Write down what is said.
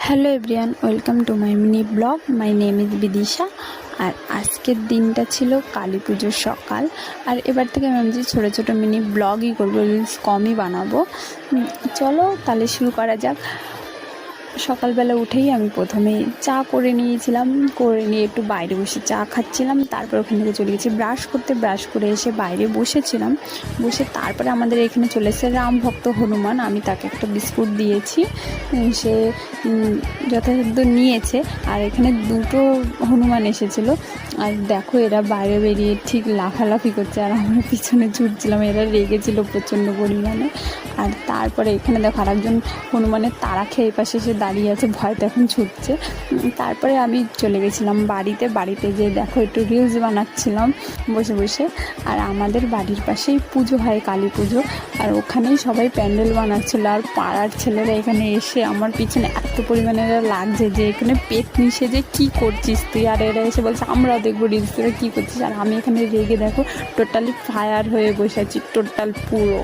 Hello everyone, welcome to my mini blog. My name is Bidisha. আর আজকের দিনটা ছিল কালী পুজোর সকাল। আর এবার থেকে আমি ভাবছি ছোটো ছোটো মিনি ব্লগই করবো, রিলস কমই বানাবো। চলো তাহলে শুরু করা যাক। সকালবেলা উঠেই আমি প্রথমেই চা করে নিয়েছিলাম, করে নিয়ে একটু বাইরে বসে চা খাচ্ছিলাম। তারপর ওখান থেকে চলে গেছি ব্রাশ করতে। ব্রাশ করে এসে বাইরে বসেছিলাম, বসে তারপরে আমাদের এখানে চলে এসেছে রাম ভক্ত হনুমান। আমি তাকে একটা বিস্কুট দিয়েছি, সে যথাসাধ্য নিয়েছে। আর এখানে দুটো হনুমান এসেছিলো, আর দেখো এরা বাইরে বেরিয়ে ঠিক লাফালাফি করছে, আর আমরা পিছনে ছুটছিলাম। এরা রেগেছিলো প্রচণ্ড পরিমাণে। আর তারপরে এখানে দেখো আরেকজন হনুমানের তারা খেয়ে পাশে এসে দাঁড়িয়ে আছে, ভয়তে এখন ছুটছে। তারপরে আমি চলে গেছিলাম বাড়িতে যেয়ে দেখো একটু রিলস বানাচ্ছিলাম বসে বসে। আর আমাদের বাড়ির পাশেই পুজো হয়, কালী পুজো, আর ওখানেই সবাই প্যান্ডেল বানাচ্ছিলো। আর পাড়ার ছেলেরা এখানে এসে আমার পিছনে এত পরিমাণে লাগছে যে এখানে পেট মিশে যে কী করছিস তুই। আর এরা এসে বলছে আমরাও দেখবো রিলস, তোরা কী করছিস। আর আমি এখানে রেগে দেখো টোটালি ফায়ার হয়ে বসে আছি, টোটাল পুরো।